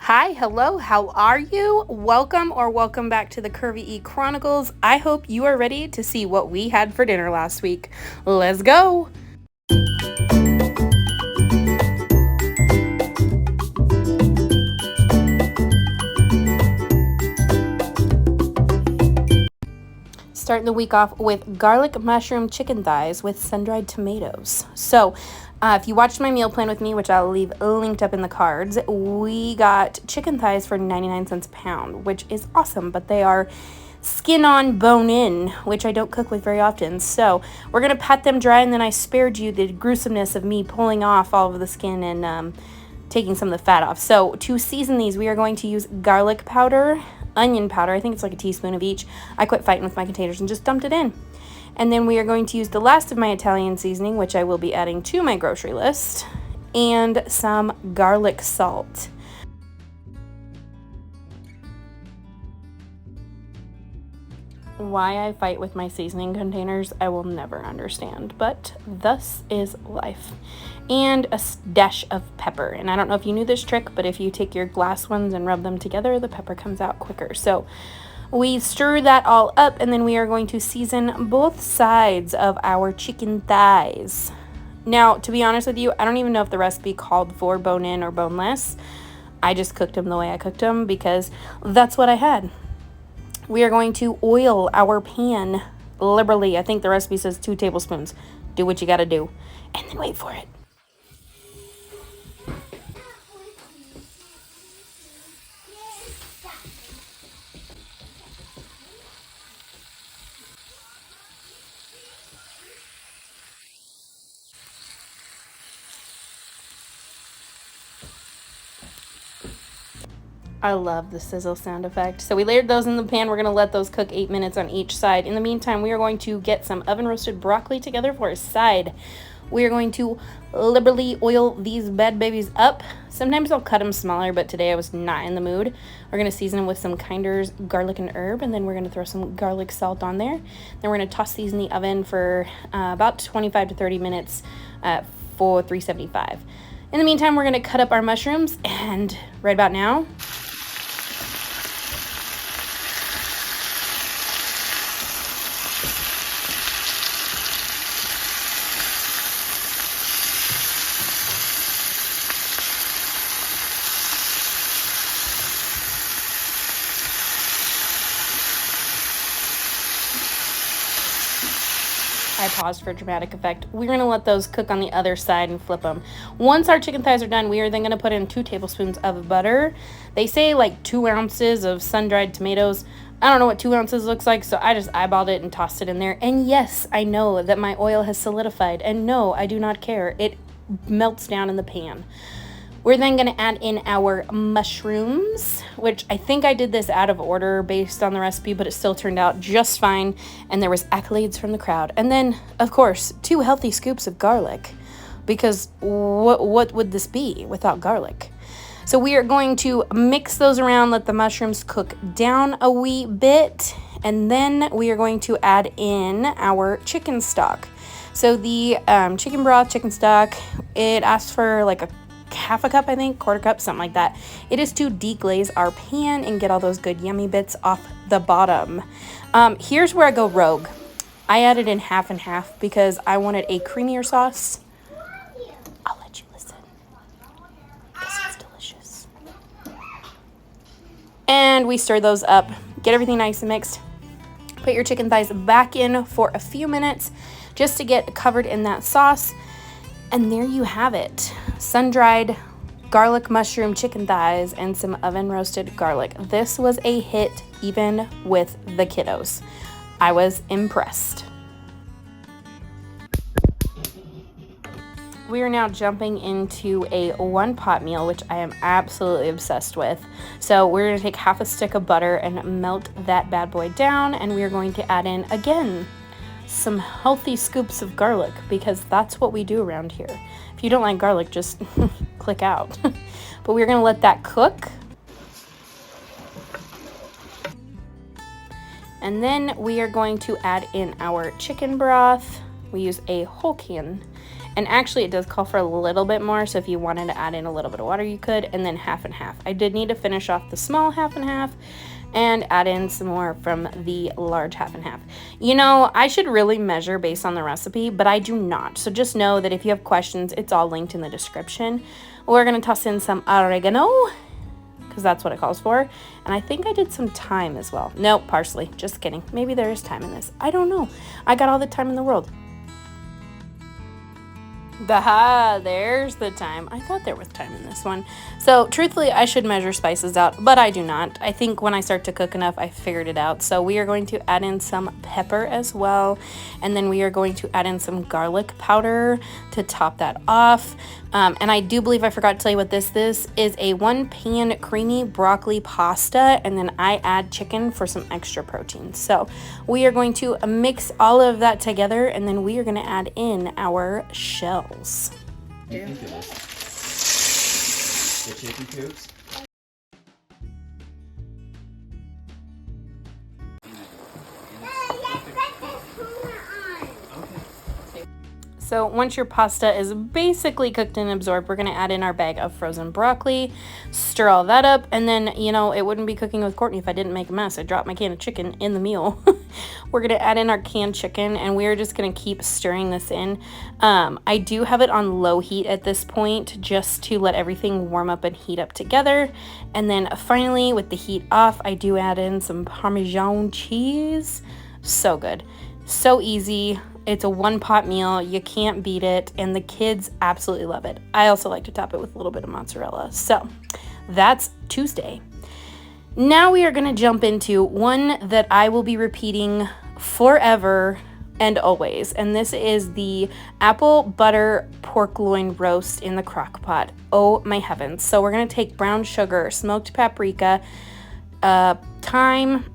Hi, hello, how are you? Welcome back to the Curvy E Chronicles. I hope you are ready to see what we had for dinner last week. Let's go! Starting the week off with garlic mushroom chicken thighs with sun-dried tomatoes. So, if you watched my meal plan with me, which I'll leave linked up in the cards, we got chicken thighs for 99 cents a pound, which is awesome, but they are skin on, bone in, which I don't cook with very often. So we're going to pat them dry, and then I spared you the gruesomeness of me pulling off all of the skin and taking some of the fat off. So to season these, we are going to use garlic powder, onion powder, I think it's like a teaspoon of each. I quit fighting with my containers and just dumped it in. And then we are going to use the last of my Italian seasoning, which I will be adding to my grocery list, and some garlic salt. Why I fight with my seasoning containers, I will never understand, but thus is life. And a dash of pepper. And I don't know if you knew this trick, but if you take your glass ones and rub them together, the pepper comes out quicker. So we stir that all up, and then we are going to season both sides of our chicken thighs. Now, to be honest with you, I don't even know if the recipe called for bone-in or boneless. I just cooked them the way I cooked them because that's what I had. We are going to oil our pan liberally. I think the recipe says 2 tablespoons. Do what you gotta do. And then wait for it. I love the sizzle sound effect. So we layered those in the pan. We're going to let those cook 8 minutes on each side. In the meantime, we are going to get some oven roasted broccoli together for a side. We are going to liberally oil these bad babies up. Sometimes I'll cut them smaller, but today I was not in the mood. We're going to season them with some Kinder's garlic and herb, and then we're going to throw some garlic salt on there. Then we're going to toss these in the oven for about 25 to 30 minutes for 375. In the meantime, we're going to cut up our mushrooms, and right about now, I paused for dramatic effect. We're going to let those cook on the other side and flip them. Once our chicken thighs are done, we are then going to put in 2 tablespoons of butter. They say like 2 ounces of sun-dried tomatoes. I don't know what 2 ounces looks like, so I just eyeballed it and tossed it in there. And yes, I know that my oil has solidified. And no, I do not care. It melts down in the pan. We're then going to add in our mushrooms, which I think I did this out of order based on the recipe, but it still turned out just fine, and there was accolades from the crowd. And then, of course, 2 healthy scoops of garlic, because what would this be without garlic? So we are going to mix those around, let the mushrooms cook down a wee bit, and then we are going to add in our chicken stock. So the chicken broth, chicken stock, it asks for like a half a cup, I think, quarter cup, something like that. It is to deglaze our pan and get all those good yummy bits off the bottom. Here's where I go rogue. I added in half and half because I wanted a creamier sauce. I'll let you listen because it's delicious. And we stir those up, get everything nice and mixed. Put your chicken thighs back in for a few minutes just to get covered in that sauce. And there you have it. Sun-dried garlic mushroom chicken thighs and some oven roasted garlic. This was a hit even with the kiddos. I was impressed. We are now jumping into a 1-pot meal, which I am absolutely obsessed with. So we're going to take half a stick of butter and melt that bad boy down, and we are going to add in, again, some healthy scoops of garlic, because that's what we do around here. If you don't like garlic, just click out. But we're going to let that cook. And then we are going to add in our chicken broth. We use a whole can. And actually it does call for a little bit more, so if you wanted to add in a little bit of water you could, and then half and half. I did need to finish off the small half and half and add in some more from the large half and half. You know, I should really measure based on the recipe, but I do not. So just know that if you have questions, it's all linked in the description. We're gonna toss in some oregano, because that's what it calls for. And I think I did some thyme as well. Nope, parsley, just kidding. Maybe there is thyme in this. I don't know. I got all the time in the world. There's the thyme. I thought there was thyme in this one. So truthfully, I should measure spices out, but I do not. I think when I start to cook enough, I figured it out. So we are going to add in some pepper as well. And then we are going to add in some garlic powder to top that off. And I do believe I forgot to tell you what this is a 1-pan creamy broccoli pasta, and then I add chicken for some extra protein. So we are going to mix all of that together, and then we are going to add in our shells. What do you think of this? The chicken coops? So once your pasta is basically cooked and absorbed, we're going to add in our bag of frozen broccoli, stir all that up, and then, you know, it wouldn't be cooking with Courtney if I didn't make a mess. I dropped my can of chicken in the meal. We're going to add in our canned chicken, and we're just going to keep stirring this in. I do have it on low heat at this point just to let everything warm up and heat up together. And then finally, with the heat off, I do add in some Parmesan cheese. So good. So easy. It's a one-pot meal. You can't beat it, and the kids absolutely love it. I also like to top it with a little bit of mozzarella. So that's Tuesday. Now we are going to jump into one that I will be repeating forever and always, and this is the apple butter pork loin roast in the Crockpot. Oh my heavens. So we're going to take brown sugar, smoked paprika, thyme,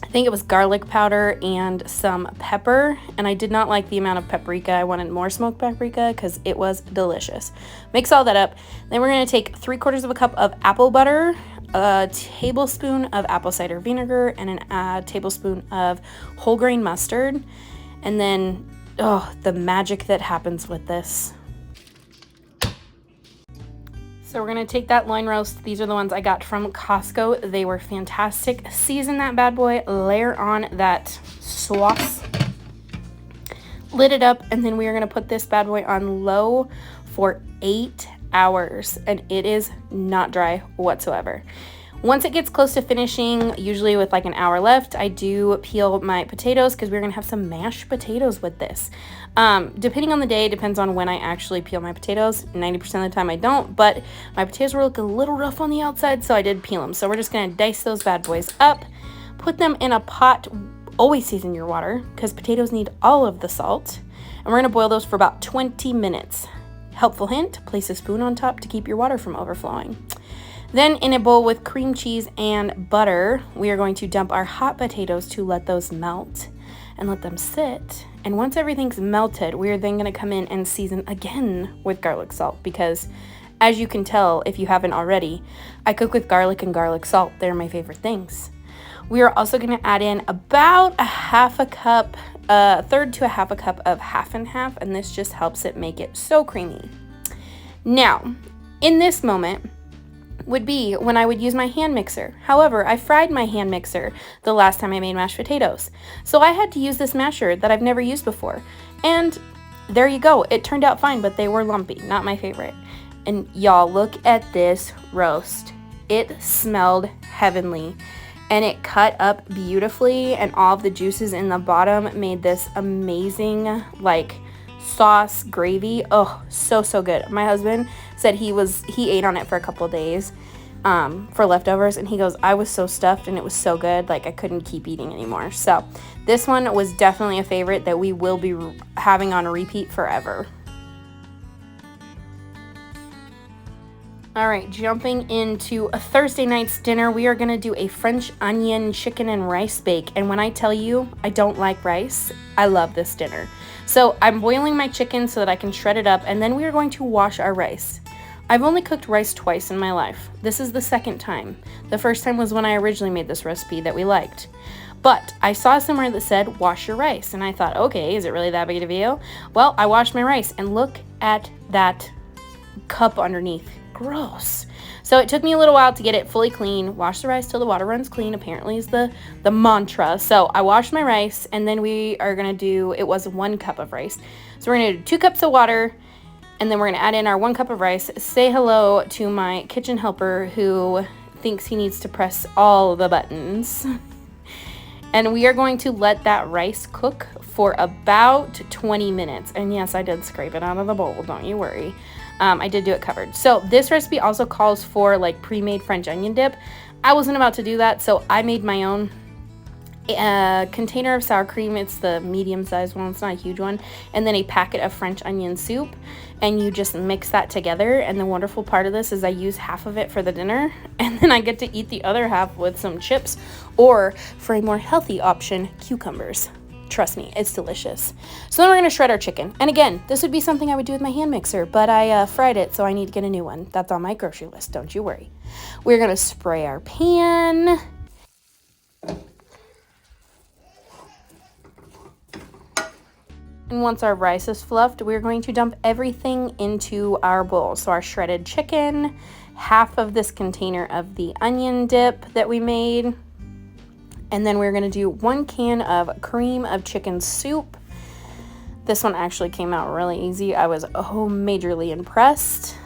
I think it was garlic powder, and some pepper. And I did not like the amount of paprika. I wanted more smoked paprika because it was delicious. Mix all that up. Then we're going to take 3/4 of a cup of apple butter, a tablespoon of apple cider vinegar, and a tablespoon of whole grain mustard. And then, oh, the magic that happens with this. So we're going to take that loin roast. These are the ones I got from Costco. They were fantastic. Season that bad boy, layer on that sauce, lid it up, and then we are going to put this bad boy on low for 8 hours, and it is not dry whatsoever. Once it gets close to finishing, usually with like an hour left, I do peel my potatoes because we're going to have some mashed potatoes with this. Depending on the day, depends on when I actually peel my potatoes. 90% of the time I don't, but my potatoes were looking a little rough on the outside, so I did peel them. So we're just going to dice those bad boys up, put them in a pot. Always season your water because potatoes need all of the salt. And we're going to boil those for about 20 minutes. Helpful hint, place a spoon on top to keep your water from overflowing. Then in a bowl with cream cheese and butter, we are going to dump our hot potatoes to let those melt and let them sit. And once everything's melted, we are then going to come in and season again with garlic salt because, as you can tell if you haven't already, I cook with garlic and garlic salt. They're my favorite things. We are also going to add in about a third to a half a cup of half and half, and this just helps it make it so creamy. Now, in this moment would be when I would use my hand mixer. However, I fried my hand mixer the last time I made mashed potatoes. So I had to use this masher that I've never used before. And there you go. It turned out fine, but they were lumpy. Not my favorite. And y'all, look at this roast. It smelled heavenly. And it cut up beautifully, and all of the juices in the bottom made this amazing, like, sauce gravy. Oh, so good. My husband said he ate on it for a couple days for leftovers, and he goes, I was so stuffed and it was so good, like I couldn't keep eating anymore. So this one was definitely a favorite that we will be having on repeat forever. All right, jumping into a Thursday night's dinner, we are gonna do a French onion chicken and rice bake. And when I tell you I don't like rice, I love this dinner. So I'm boiling my chicken so that I can shred it up, and then we are going to wash our rice. I've only cooked rice twice in my life. This is the second time. The first time was when I originally made this recipe that we liked. But I saw somewhere that said wash your rice, and I thought, okay, is it really that big of a deal? Well, I washed my rice, and look at that cup underneath. Gross. So it took me a little while to get it fully clean. Wash the rice till the water runs clean, apparently is the mantra. So I washed my rice, and then we are gonna do, it was 1 cup of rice. So we're gonna do 2 cups of water, and then we're gonna add in our 1 cup of rice. Say hello to my kitchen helper who thinks he needs to press all the buttons. And we are going to let that rice cook for about 20 minutes. And yes, I did scrape it out of the bowl, don't you worry. I did do it covered. So this recipe also calls for like pre-made French onion dip. I wasn't about to do that, so I made my own container of sour cream. It's the medium-sized one, it's not a huge one, and then a packet of French onion soup, and you just mix that together. And the wonderful part of this is I use half of it for the dinner, and then I get to eat the other half with some chips, or for a more healthy option, cucumbers. Trust me, it's delicious. So then we're gonna shred our chicken. And again, this would be something I would do with my hand mixer, but I fried it, so I need to get a new one. That's on my grocery list, don't you worry. We're gonna spray our pan. And once our rice is fluffed, we're going to dump everything into our bowl. So our shredded chicken, half of this container of the onion dip that we made, and then we're gonna do 1 can of cream of chicken soup. This one actually came out really easy. I was majorly impressed.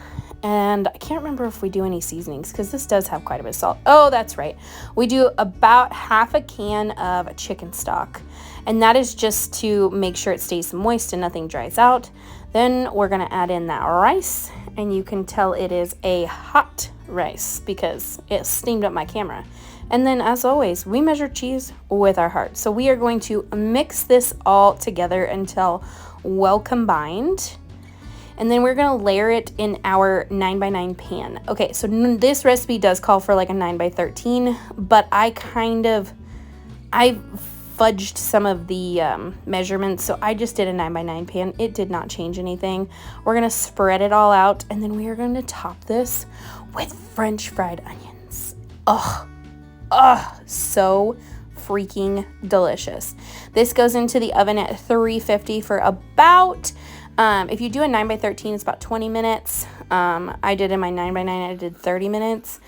And I can't remember if we do any seasonings because this does have quite a bit of salt. Oh, that's right. We do about half a can of chicken stock. And that is just to make sure it stays moist and nothing dries out. Then we're gonna add in that rice, and you can tell it is a hot rice because it steamed up my camera. And then, as always, we measure cheese with our heart. So we are going to mix this all together until well combined. And then we're gonna layer it in our 9x9 pan. Okay, so this recipe does call for like a 9x13, but I fudged some of the measurements, so I just did a 9x9 pan. It did not change anything. We're gonna spread it all out, and then we are gonna top this with French fried onions. So freaking delicious. This goes into the oven at 350 for about, if you do a 9x13, it's about 20 minutes. I did in my 9x9, I did 30 minutes.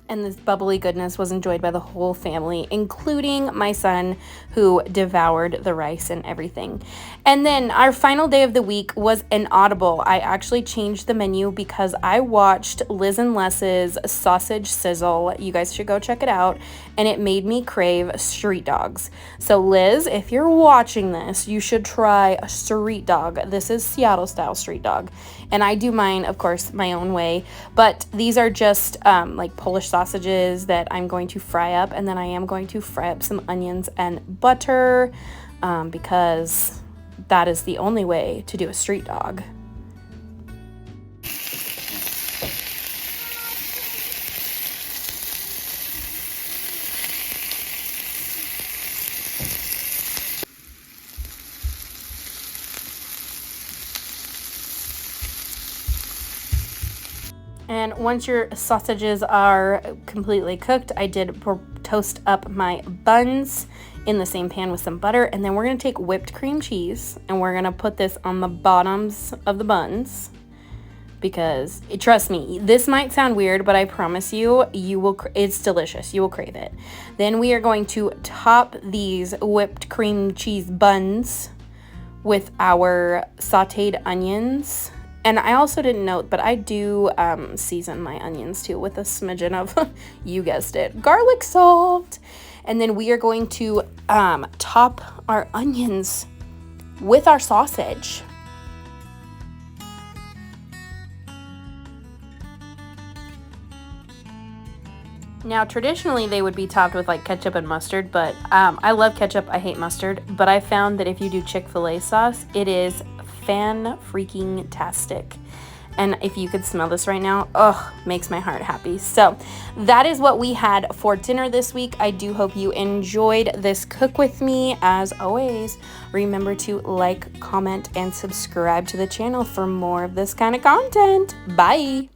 And this bubbly goodness was enjoyed by the whole family, including my son, who devoured the rice and everything. And then our final day of the week was an audible. I actually changed the menu because I watched Liz and Les's Sausage Sizzle. You guys should go check it out. And it made me crave street dogs. So Liz, if you're watching this, you should try a street dog. This is Seattle style street dog. And I do mine, of course, my own way. But these are just like Polish sausages that I'm going to fry up, and then I am going to fry up some onions and butter because that is the only way to do a street dog. And once your sausages are completely cooked, I did toast up my buns in the same pan with some butter. And then we're going to take whipped cream cheese and we're going to put this on the bottoms of the buns. Because, trust me, this might sound weird, but I promise you, it's delicious. You will crave it. Then we are going to top these whipped cream cheese buns with our sauteed onions. And I also didn't note, but I do season my onions too with a smidgen of, you guessed it, garlic salt. And then we are going to top our onions with our sausage. Now, traditionally, they would be topped with like ketchup and mustard, but I love ketchup, I hate mustard. But I found that if you do Chick-fil-A sauce, it is fan-freaking-tastic. And if you could smell this right now, makes my heart happy. So that is what we had for dinner this week. I do hope you enjoyed this cook with me. As always, remember to like, comment, and subscribe to the channel for more of this kind of content. Bye!